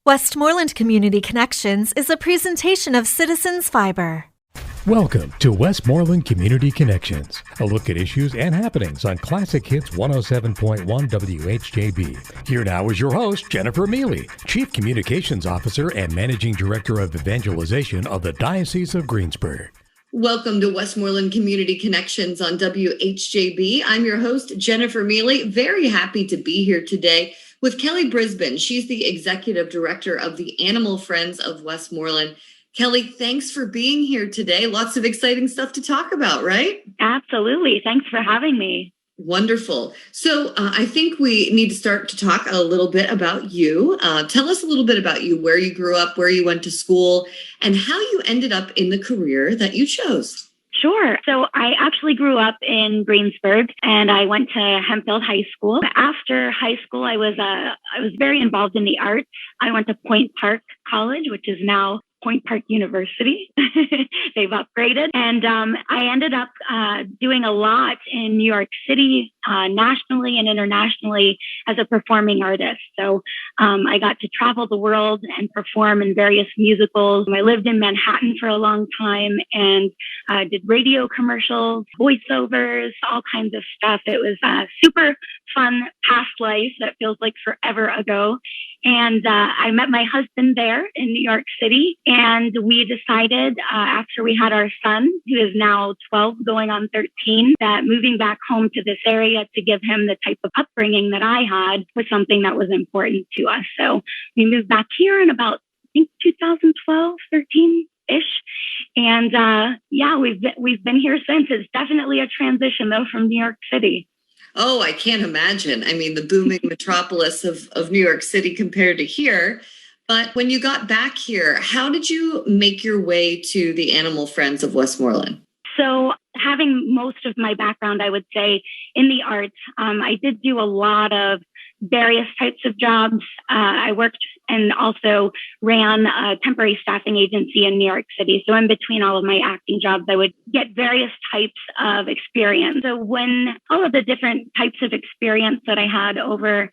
Westmoreland Community Connections is a presentation of Citizens Fiber. Welcome to Westmoreland Community Connections, a look at issues and happenings on Classic Hits 107.1 WHJB. Here now is your host, Jennifer Mealy, Chief Communications Officer and Managing Director of Evangelization of the Diocese of Greensburg. Welcome to Westmoreland Community Connections on WHJB. I'm your host, Jennifer Mealy. Very happy to be here today with Kelly Brisbane. She's the Executive Director of the Animal Friends of Westmoreland. Kelly, thanks for being here today. Lots of exciting stuff to talk about, right? Absolutely. Thanks for having me. Wonderful. So I think we need to start to talk a little bit about you. Tell us a little bit about you, where you grew up, where you went to school, and how you ended up in the career that you chose. Sure. So I actually grew up in Greensburg and I went to Hempfield High School. After high school, I was very involved in the arts. I went to Point Park College, which is now Point Park University. They've upgraded. And I ended up doing a lot in New York City, nationally and internationally as a performing artist. So I got to travel the world and perform in various musicals. I lived in Manhattan for a long time and did radio commercials, voiceovers, all kinds of stuff. It was a super fun past life that feels like forever ago. And I met my husband there in New York City. And we decided after we had our son, who is now 12 going on 13, that moving back home to this area to give him the type of upbringing that I had was something that was important to us. So we moved back here in about, I think, 2012, 13-ish. And we've been here since. It's definitely a transition, though, from New York City. Oh, I can't imagine. I mean, the booming metropolis of New York City compared to here. But when you got back here, how did you make your way to the Animal Friends of Westmoreland? So having most of my background, I would say, in the arts, I did do a lot of various types of jobs. I worked and also ran a temporary staffing agency in New York City. So in between all of my acting jobs, I would get various types of experience. So when all of the different types of experience that I had over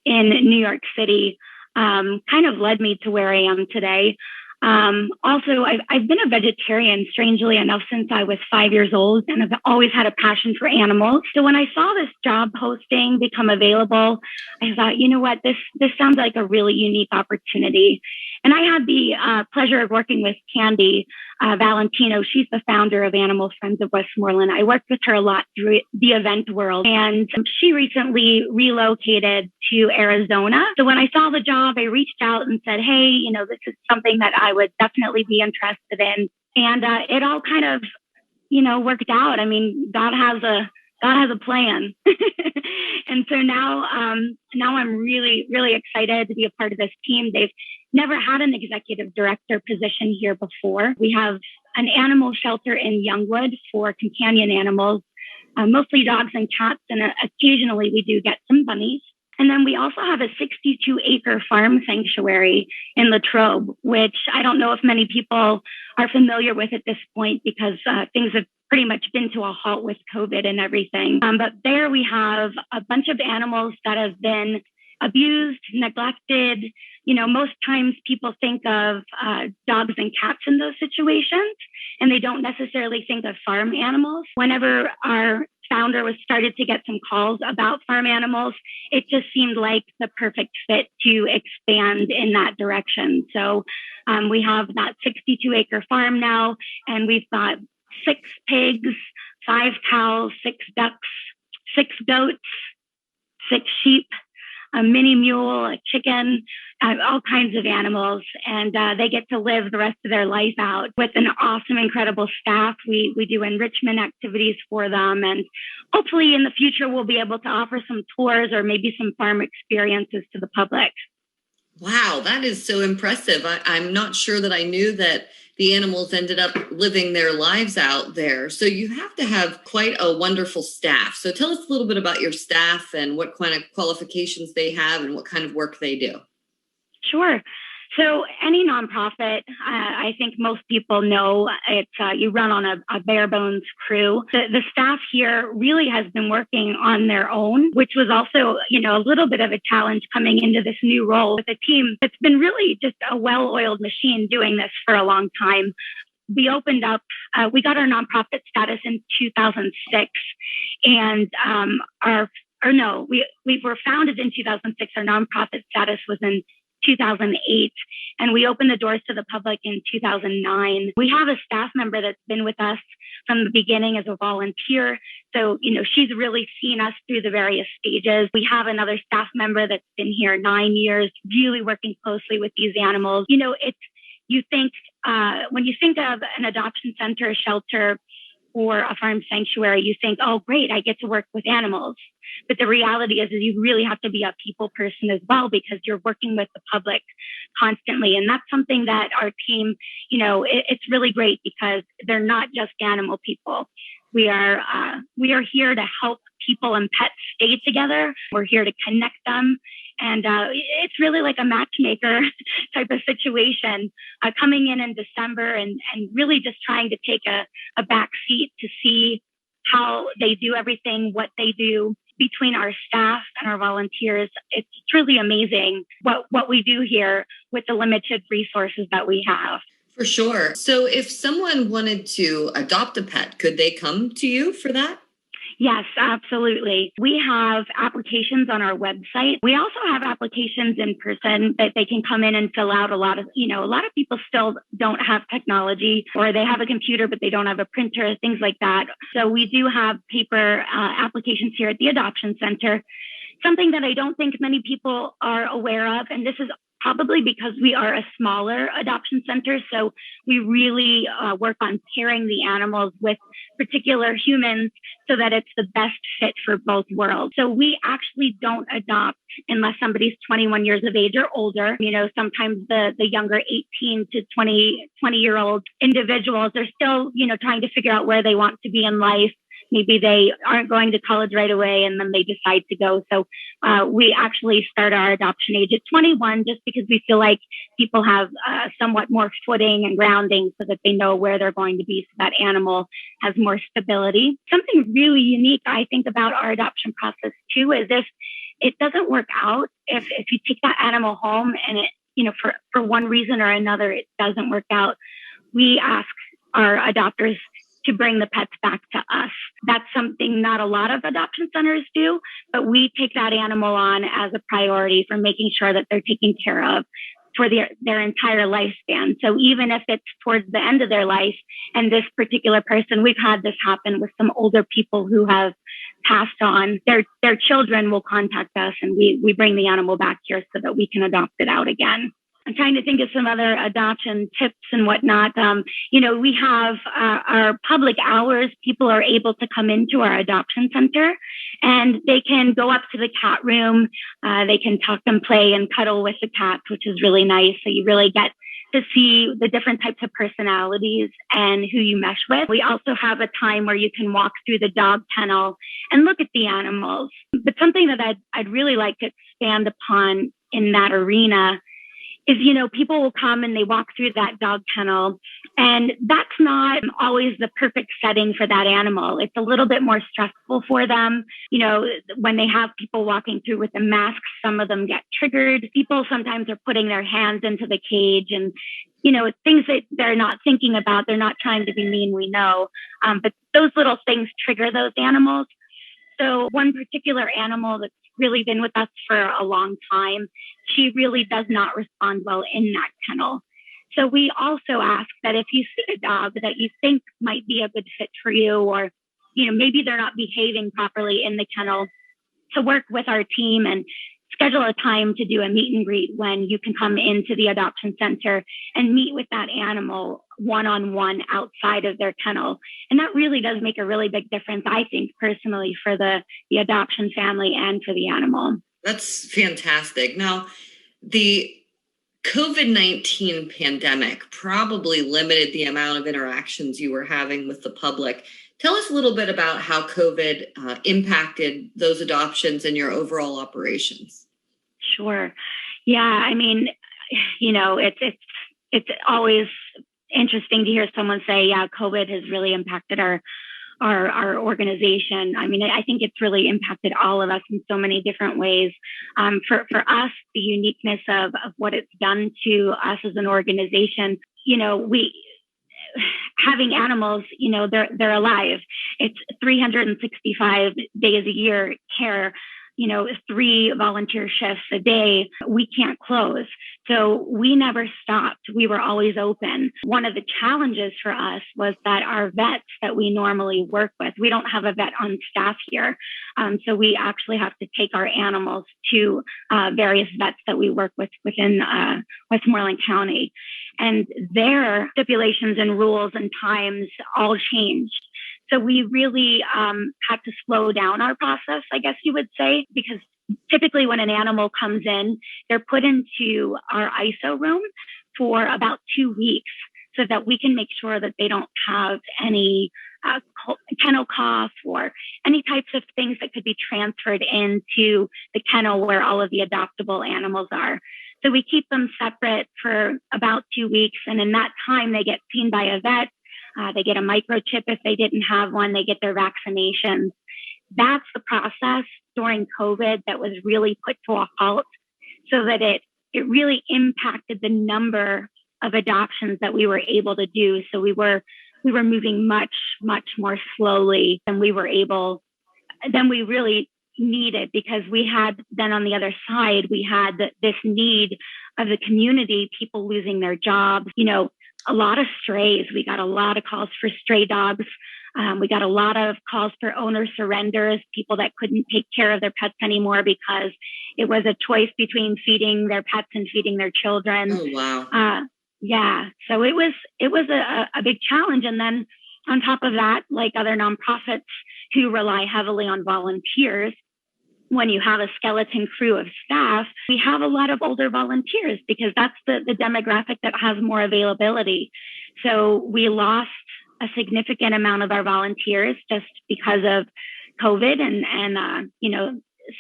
in New York City kind of led me to where I am today. Also, I've been a vegetarian, strangely enough, since I was 5 years old, and I've always had a passion for animals. So when I saw this job posting become available, I thought, you know what, this sounds like a really unique opportunity. And I had the pleasure of working with Candy Valentino. She's the founder of Animal Friends of Westmoreland. I worked with her a lot through the event world, and she recently relocated to Arizona. So when I saw the job, I reached out and said, hey, this is something that I would definitely be interested in. And it all kind of, worked out. I mean, God has a plan. And so now I'm really, really excited to be a part of this team. They've never had an executive director position here before. We have an animal shelter in Youngwood for companion animals, mostly dogs and cats, and occasionally we do get some bunnies. And then we also have a 62-acre farm sanctuary in Latrobe, which I don't know if many people are familiar with at this point because things have pretty much been to a halt with COVID and everything. But there we have a bunch of animals that have been abused, neglected. Most times people think of dogs and cats in those situations, and they don't necessarily think of farm animals. Whenever our founder started to get some calls about farm animals, it just seemed like the perfect fit to expand in that direction. So we have that 62-acre farm now, and we've got 6 pigs, 5 cows, 6 ducks, 6 goats, 6 sheep, a mini mule, a chicken, all kinds of animals. And they get to live the rest of their life out with an awesome, incredible staff. We do enrichment activities for them. And hopefully in the future, we'll be able to offer some tours or maybe some farm experiences to the public. Wow, that is so impressive. I'm not sure that I knew that the animals ended up living their lives out there. So you have to have quite a wonderful staff. So tell us a little bit about your staff and what kind of qualifications they have and what kind of work they do. Sure. So any nonprofit, I think most people know it's you run on a bare bones crew. The staff here really has been working on their own, which was also, a little bit of a challenge coming into this new role with a team that's been really just a well-oiled machine doing this for a long time. We opened up, we got our nonprofit status in 2006, and we were founded in 2006. Our nonprofit status was in 2008, and we opened the doors to the public in 2009. We have a staff member that's been with us from the beginning as a volunteer. So, she's really seen us through the various stages. We have another staff member that's been here 9 years, really working closely with these animals. When you think of an adoption center, a shelter, or a farm sanctuary, you think, oh, great, I get to work with animals. But the reality is you really have to be a people person as well, because you're working with the public constantly. And that's something that our team, it's really great because they're not just animal people. We are here to help people and pets stay together. We're here to connect them. And it's really like a matchmaker type of situation, coming in December and really just trying to take a back seat to see how they do everything, what they do. Between our staff and our volunteers, it's truly amazing what we do here with the limited resources that we have. For sure. So if someone wanted to adopt a pet, could they come to you for that? Yes, absolutely. We have applications on our website. We also have applications in person that they can come in and fill out. A lot of people still don't have technology, or they have a computer, but they don't have a printer, things like that. So we do have paper applications here at the Adoption Center. Something that I don't think many people are aware of, and this is probably because we are a smaller adoption center. So we really work on pairing the animals with particular humans so that it's the best fit for both worlds. So we actually don't adopt unless somebody's 21 years of age or older. Sometimes the younger 18 to 20-year-old individuals are still, trying to figure out where they want to be in life. Maybe they aren't going to college right away and then they decide to go. So we actually start our adoption age at 21 just because we feel like people have somewhat more footing and grounding so that they know where they're going to be, so that animal has more stability. Something really unique, I think, about our adoption process too is if it doesn't work out, if you take that animal home and it, for one reason or another, it doesn't work out, we ask our adopters to bring the pets back to us. That's something not a lot of adoption centers do, but we take that animal on as a priority for making sure that they're taken care of for their entire lifespan. So even if it's towards the end of their life, and this particular person, we've had this happen with some older people who have passed on, their children will contact us and we bring the animal back here so that we can adopt it out again. I'm trying to think of some other adoption tips and whatnot. We have our public hours. People are able to come into our adoption center and they can go up to the cat room. They can talk and play and cuddle with the cats, which is really nice. So you really get to see the different types of personalities and who you mesh with. We also have a time where you can walk through the dog kennel and look at the animals. But something that I'd really like to expand upon in that arena is, people will come and they walk through that dog kennel, and that's not always the perfect setting for that animal. It's a little bit more stressful for them. When they have people walking through with the masks, some of them get triggered. People sometimes are putting their hands into the cage and, things that they're not thinking about. They're not trying to be mean, we know. But those little things trigger those animals. So one particular animal that's really been with us for a long time, she really does not respond well in that kennel. So we also ask that if you see a dog that you think might be a good fit for you, or, maybe they're not behaving properly in the kennel, to work with our team and schedule a time to do a meet and greet when you can come into the adoption center and meet with that animal one-on-one outside of their kennel. And that really does make a really big difference, I think, personally, for the adoption family and for the animal. That's fantastic. Now, the COVID-19 pandemic probably limited the amount of interactions you were having with the public. Tell us a little bit about how COVID impacted those adoptions and your overall operations. Sure. Yeah, it's always interesting to hear someone say, yeah, COVID has really impacted our organization. I mean, I think it's really impacted all of us in so many different ways. For us, the uniqueness of what it's done to us as an organization, we having animals, they're alive. It's 365 days a year care. 3 volunteer shifts a day, we can't close. So we never stopped. We were always open. One of the challenges for us was that our vets that we normally work with, we don't have a vet on staff here. So we actually have to take our animals to various vets that we work with within Westmoreland County. And their stipulations and rules and times all changed. So we really had to slow down our process, I guess you would say, because typically when an animal comes in, they're put into our ISO room for about 2 weeks so that we can make sure that they don't have any kennel cough or any types of things that could be transferred into the kennel where all of the adoptable animals are. So we keep them separate for about 2 weeks. And in that time, they get seen by a vet. They get a microchip if they didn't have one. They get their vaccinations. That's the process during COVID that was really put to a halt so that it really impacted the number of adoptions that we were able to do. So we were moving much, much more slowly than we really needed, because we had then on the other side, we had this need of the community, people losing their jobs, a lot of strays. We got a lot of calls for stray dogs. We got a lot of calls for owner surrenders, people that couldn't take care of their pets anymore because it was a choice between feeding their pets and feeding their children. Oh, wow. Yeah. So it was a big challenge. And then on top of that, like other nonprofits who rely heavily on volunteers, when you have a skeleton crew of staff, we have a lot of older volunteers because that's the demographic that has more availability. So we lost a significant amount of our volunteers just because of COVID and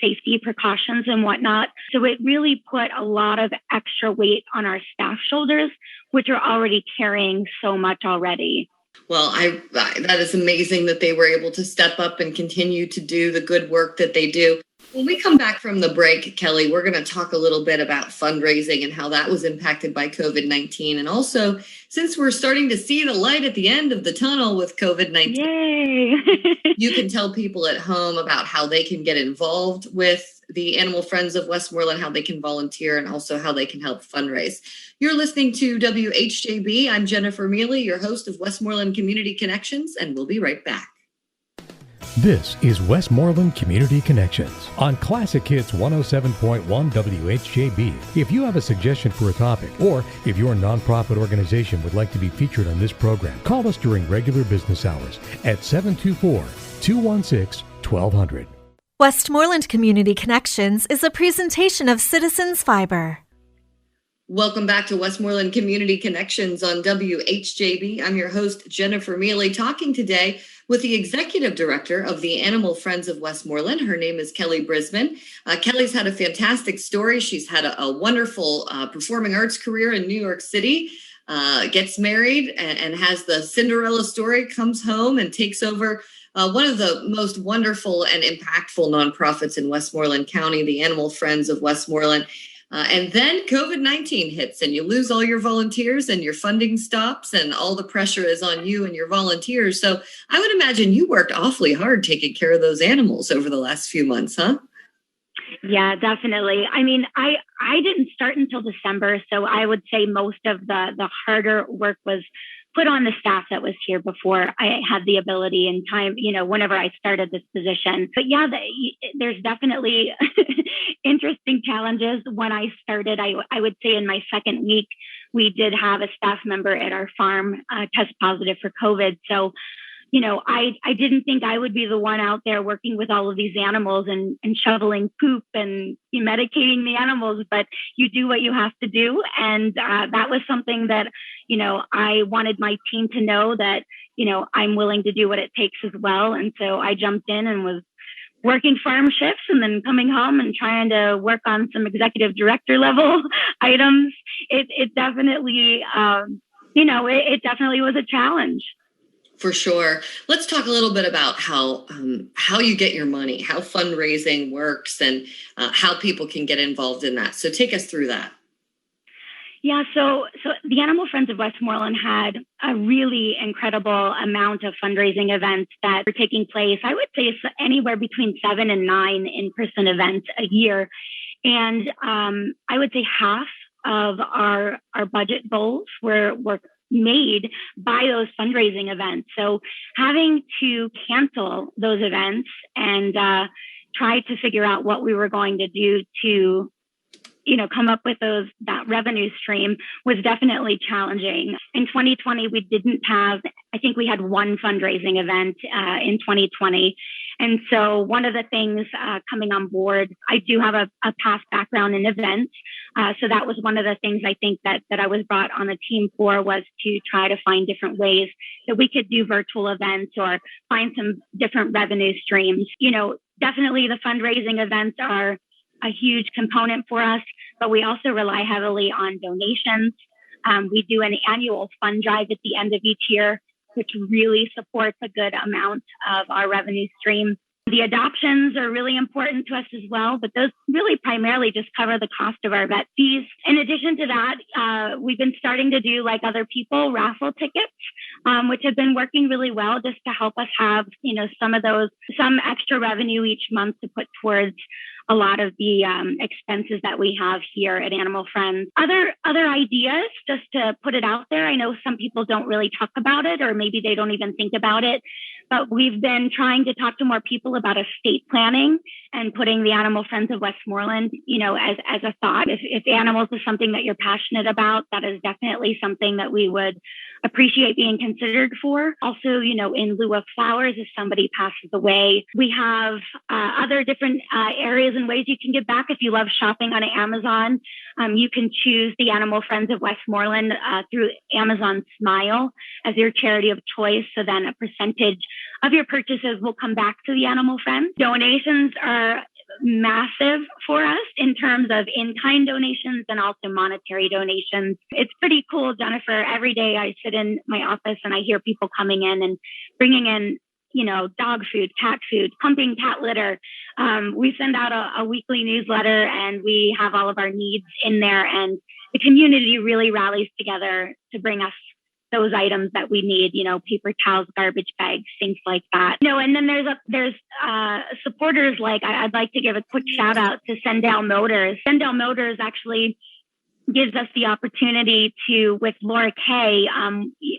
safety precautions and whatnot. So it really put a lot of extra weight on our staff shoulders, which are already carrying so much already. Well, that is amazing that they were able to step up and continue to do the good work that they do. When we come back from the break, Kelly, we're going to talk a little bit about fundraising and how that was impacted by COVID-19. And also, since we're starting to see the light at the end of the tunnel with COVID-19, yay! You can tell people at home about how they can get involved with the Animal Friends of Westmoreland, how they can volunteer, and also how they can help fundraise. You're listening to WHJB. I'm Jennifer Mealy, your host of Westmoreland Community Connections, and we'll be right back. This is Westmoreland Community Connections on Classic Hits 107.1 WHJB. If you have a suggestion for a topic, or if your nonprofit organization would like to be featured on this program, call us during regular business hours at 724-216-1200. Westmoreland Community Connections is a presentation of Citizens Fiber. Welcome back to Westmoreland Community Connections on WHJB. I'm your host, Jennifer Mealy, talking today with the executive director of the Animal Friends of Westmoreland. Her name is Kelly Brisbane. Kelly's had a fantastic story. She's had a wonderful performing arts career in New York City, gets married and has the Cinderella story, comes home and takes over one of the most wonderful and impactful nonprofits in Westmoreland County, the Animal Friends of Westmoreland. And then COVID-19 hits and you lose all your volunteers and your funding stops and all the pressure is on you and your volunteers. So I would imagine you worked awfully hard taking care of those animals over the last few months, huh? Yeah, definitely. I mean, I didn't start until December, so I would say most of the harder work was put on the staff that was here before I had the ability and time, whenever I started this position. But yeah, there's definitely interesting challenges. When I started, I would say in my second week, we did have a staff member at our farm test positive for COVID. So, I didn't think I would be the one out there working with all of these animals and shoveling poop and medicating the animals, but you do what you have to do. And that was something that, I wanted my team to know that, I'm willing to do what it takes as well. And so I jumped in and was working farm shifts and then coming home and trying to work on some executive director level items. It definitely, it definitely was a challenge. For sure. Let's talk a little bit about how you get your money, how fundraising works, and how people can get involved in that. So take us through that. Yeah, so the Animal Friends of Westmoreland had a really incredible amount of fundraising events that were taking place. I would say anywhere between 7 and 9 in-person events a year. And I would say half of our budget goals were made by those fundraising events. So having to cancel those events and try to figure out what we were going to do to come up with that revenue stream was definitely challenging. In 2020, we didn't have, I think we had one fundraising event in 2020. And so one of the things coming on board, I do have a past background in events. So that was one of the things I think that I was brought on the team for, was to try to find different ways that we could do virtual events or find some different revenue streams. Definitely the fundraising events are a huge component for us, but we also rely heavily on donations. We do an annual fund drive at the end of each year, which really supports a good amount of our revenue stream. The adoptions are really important to us as well, but those really primarily just cover the cost of our vet fees. In addition to that, we've been starting to do, like other people, raffle tickets, which have been working really well just to help us have, some extra revenue each month to put towards a lot of the expenses that we have here at Animal Friends. Other ideas, just to put it out there. I know some people don't really talk about it, or maybe they don't even think about it, but we've been trying to talk to more people about estate planning and putting the Animal Friends of Westmoreland, as a thought. If animals is something that you're passionate about, that is definitely something that we would appreciate being considered for. Also, in lieu of flowers, if somebody passes away, we have other different areas and ways you can give back. If you love shopping on Amazon, you can choose the Animal Friends of Westmoreland through Amazon Smile as your charity of choice. So then a percentage of your purchases will come back to the Animal Friends. Donations are massive for us in terms of in-kind donations and also monetary donations. It's pretty cool, Jennifer. Every day I sit in my office and I hear people coming in and bringing in, dog food, cat food, pumping cat litter. We send out a weekly newsletter and we have all of our needs in there, and the community really rallies together to bring us those items that we need, paper towels, garbage bags, things like that. And then there's supporters like, I'd like to give a quick shout out to Sendell Motors. Sendell Motors actually gives us the opportunity to, with Laura Kay,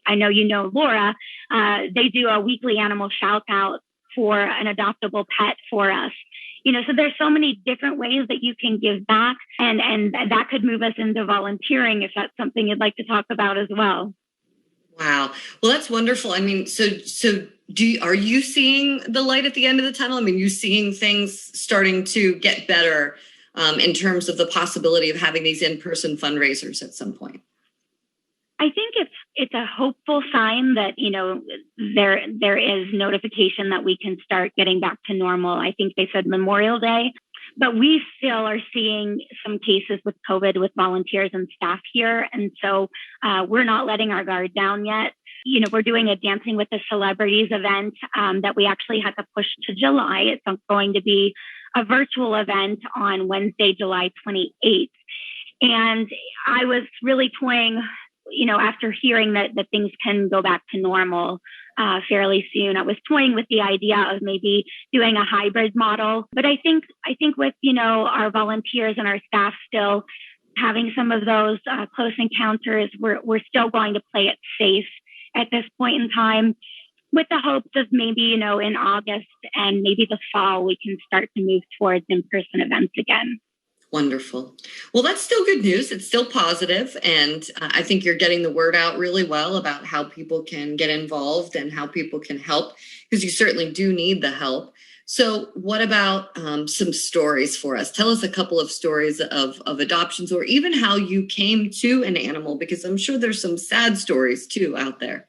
I know Laura, they do a weekly animal shout out for an adoptable pet for us. So there's so many different ways that you can give back, and that could move us into volunteering if that's something you'd like to talk about as well. Wow. Well, that's wonderful. I mean, so are you seeing the light at the end of the tunnel? I mean, you seeing things starting to get better in terms of the possibility of having these in-person fundraisers at some point? I think it's a hopeful sign that, there is notification that we can start getting back to normal. I think they said Memorial Day, but we still are seeing some cases with COVID with volunteers and staff here. And so we're not letting our guard down yet. We're doing a Dancing with the Celebrities event that we actually had to push to July. It's going to be a virtual event on Wednesday, July 28th. And I was really toying, after hearing that things can go back to normal fairly soon, I was toying with the idea of maybe doing a hybrid model. But I think with, our volunteers and our staff still having some of those close encounters, we're still going to play it safe at this point in time, with the hopes of maybe, in August and maybe the fall, we can start to move towards in-person events again. Wonderful. Well, that's still good news. It's still positive. And I think you're getting the word out really well about how people can get involved and how people can help, because you certainly do need the help. So what about some stories for us? Tell us a couple of stories of adoptions, or even how you came to an animal, because I'm sure there's some sad stories too out there.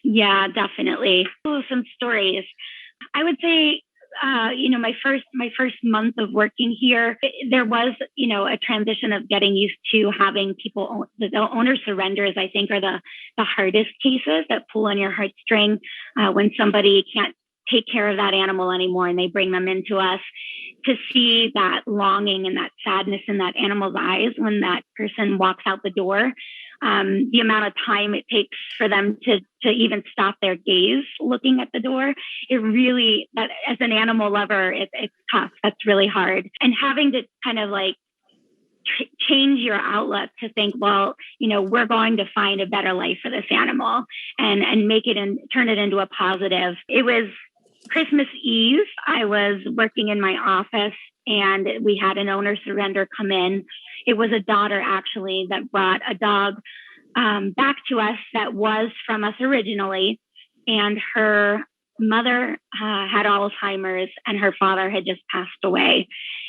Yeah, definitely. Oh, some stories. I would say my first month of working here, there was, a transition of getting used to having people, the owner surrenders, I think, are the hardest cases that pull on your heartstring when somebody can't take care of that animal anymore and they bring them into us. To see that longing and that sadness in that animal's eyes when that person walks out the door, the amount of time it takes for them to even stop their gaze looking at the door, it really, that as an animal lover, it's tough. That's really hard. And having to kind of like change your outlook to think, well, we're going to find a better life for this animal and make it and turn it into a positive. It was Christmas Eve. I was working in my office and we had an owner surrender come in. It was a daughter actually that brought a dog back to us that was from us originally. And her mother had Alzheimer's and her father had just passed away.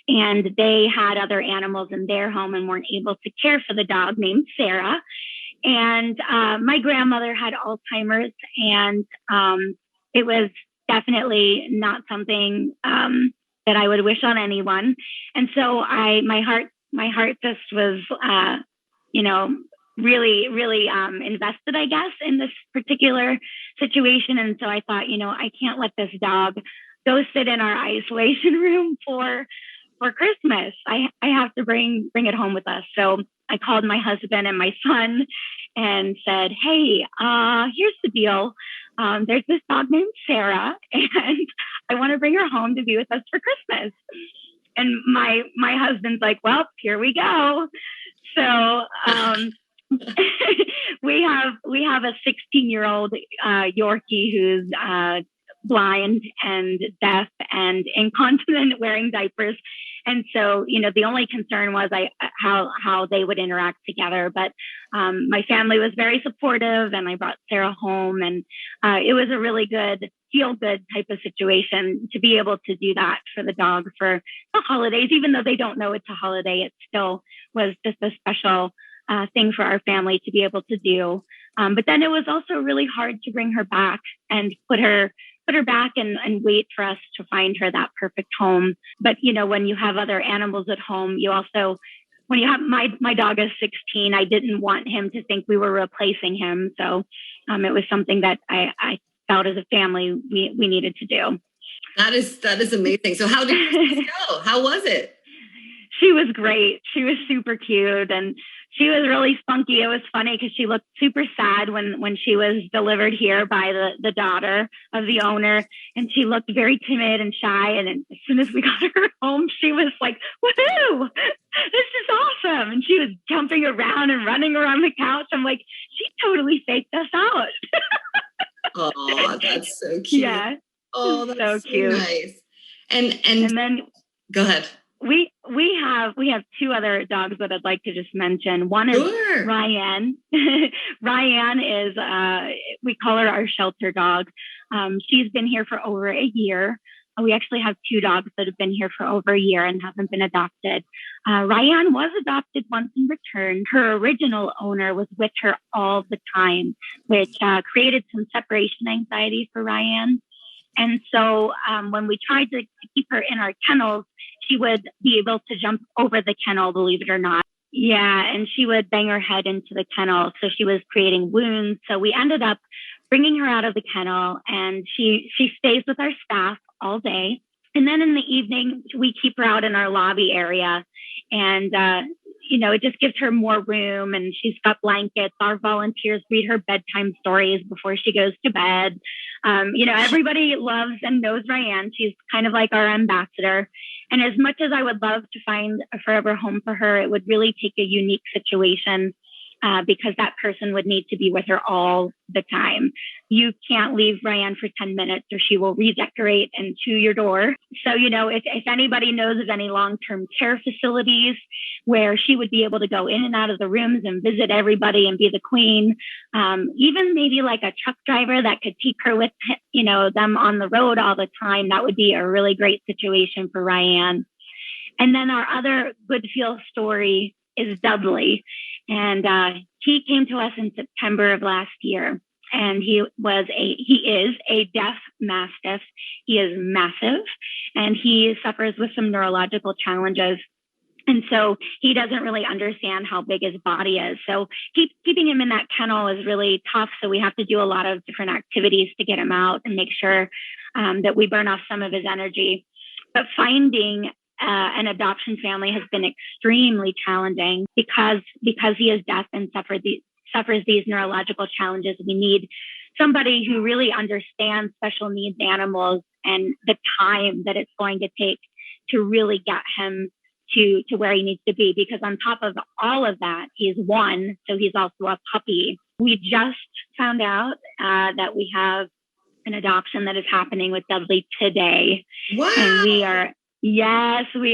And they had other animals in their home and weren't able to care for the dog named Sarah. And my grandmother had Alzheimer's and it was definitely not something that I would wish on anyone. And so my heart just was, really, really invested, I guess, in this particular situation. And so I thought, I can't let this dog go sit in our isolation room for Christmas. I have to bring it home with us. So I called my husband and my son and said, hey, here's the deal. There's this dog named Sarah, and I want to bring her home to be with us for Christmas. And my husband's like, well, here we go. So we have a 16-year-old Yorkie who's blind and deaf and incontinent, wearing diapers. And so, the only concern was how they would interact together. But my family was very supportive, and I brought Sarah home, and it was a really good, feel-good type of situation to be able to do that for the dog for the holidays. Even though they don't know it's a holiday, it still was just a special thing for our family to be able to do. But then it was also really hard to bring her back and put her back and wait for us to find her that perfect home. But, when you have other animals at home, you also, when you have my dog is 16, I didn't want him to think we were replacing him. So it was something that I felt as a family we needed to do. That is amazing. So how did Christmas go? How was it? She was great. She was super cute and she was really spunky. It was funny because she looked super sad when she was delivered here by the daughter of the owner. And she looked very timid and shy. And then as soon as we got her home, she was like, woohoo, this is awesome. And she was jumping around and running around the couch. I'm like, she totally faked us out. Oh, that's so cute. Yeah. Oh, that's so cute. Nice. And then go ahead. We have two other dogs that I'd like to just mention. One is Sure. Ryan. Ryan is we call her our shelter dog. She's been here for over a year. We actually have two dogs that have been here for over a year and haven't been adopted. Ryan was adopted once in return. Her original owner was with her all the time, which created some separation anxiety for Ryan. And so when we tried to keep her in our kennels, she would be able to jump over the kennel, believe it or not. Yeah, and she would bang her head into the kennel. So she was creating wounds. So we ended up bringing her out of the kennel, and she stays with our staff all day. And then in the evening, we keep her out in our lobby area. And, it just gives her more room, and she's got blankets. Our volunteers read her bedtime stories before she goes to bed. Everybody loves and knows Ryan. She's kind of like our ambassador. And as much as I would love to find a forever home for her, it would really take a unique situation because that person would need to be with her all the time. You can't leave Ryan for 10 minutes or she will redecorate and chew your door. So, if anybody knows of any long-term care facilities where she would be able to go in and out of the rooms and visit everybody and be the queen, even maybe like a truck driver that could take her with, them on the road all the time, that would be a really great situation for Ryan. And then our other good feel story is Dudley. And he came to us in September of last year. and he is a deaf mastiff. He is massive, and he suffers with some neurological challenges. And so he doesn't really understand how big his body is. So keeping him in that kennel is really tough. So we have to do a lot of different activities to get him out and make sure that we burn off some of his energy. But finding an adoption family has been extremely challenging because he is deaf and suffers these neurological challenges. We need somebody who really understands special needs animals and the time that it's going to take to really get him to where he needs to be. Because on top of all of that, he's one, so he's also a puppy. We just found out that we have an adoption that is happening with Dudley today. Wow. And we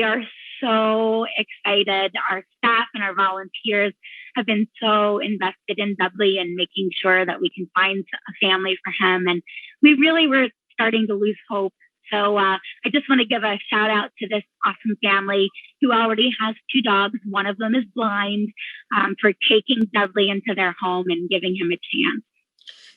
are so excited. Our staff and our volunteers have been so invested in Dudley and making sure that we can find a family for him. And we really were starting to lose hope. So I just want to give a shout out to this awesome family who already has 2 dogs. One of them is blind, for taking Dudley into their home and giving him a chance.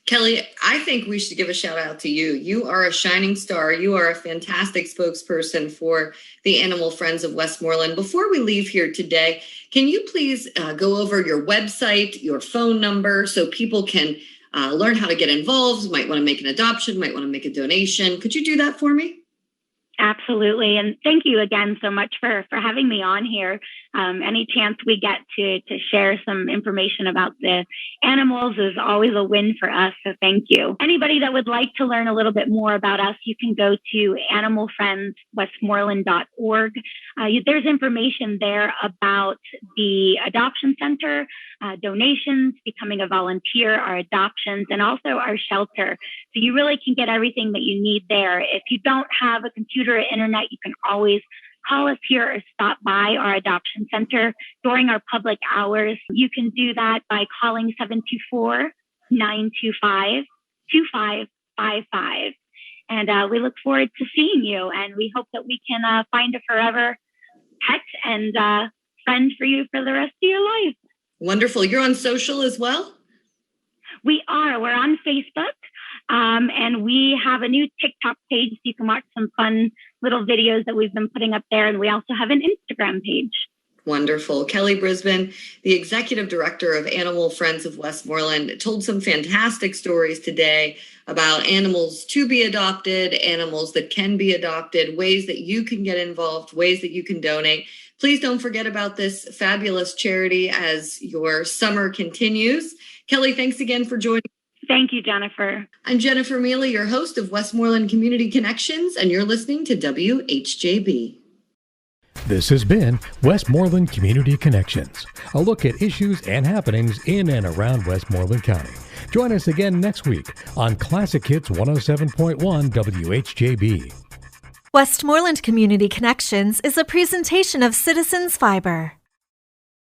Kelly, I think we should give a shout out to you. You are a shining star. You are a fantastic spokesperson for the Animal Friends of Westmoreland. Before we leave here today, can you please go over your website, your phone number, so people can learn how to get involved, might want to make an adoption, might want to make a donation. Could you do that for me? Absolutely. And thank you again so much for having me on here. Any chance we get to share some information about the animals is always a win for us. So thank you. Anybody that would like to learn a little bit more about us, you can go to animalfriendswestmoreland.org. There's information there about the adoption center, donations, becoming a volunteer, our adoptions, and also our shelter. So you really can get everything that you need there. If you don't have a computer or internet, you can always call us here or stop by our adoption center during our public hours. You can do that by calling 724-925-2555. And we look forward to seeing you. And we hope that we can find a forever pet and friend for you for the rest of your life. Wonderful. You're on social as well? We are. We're on Facebook. And we have a new TikTok page, so you can watch some fun little videos that we've been putting up there. And we also have an Instagram page. Wonderful. Kelly Brisbane, the executive director of Animal Friends of Westmoreland, told some fantastic stories today about animals to be adopted, animals that can be adopted, ways that you can get involved, ways that you can donate. Please don't forget about this fabulous charity as your summer continues. Kelly, thanks again for joining. Thank you, Jennifer. I'm Jennifer Mealy, your host of Westmoreland Community Connections, and you're listening to WHJB. This has been Westmoreland Community Connections, a look at issues and happenings in and around Westmoreland County. Join us again next week on Classic Hits 107.1 WHJB. Westmoreland Community Connections is a presentation of Citizens Fiber.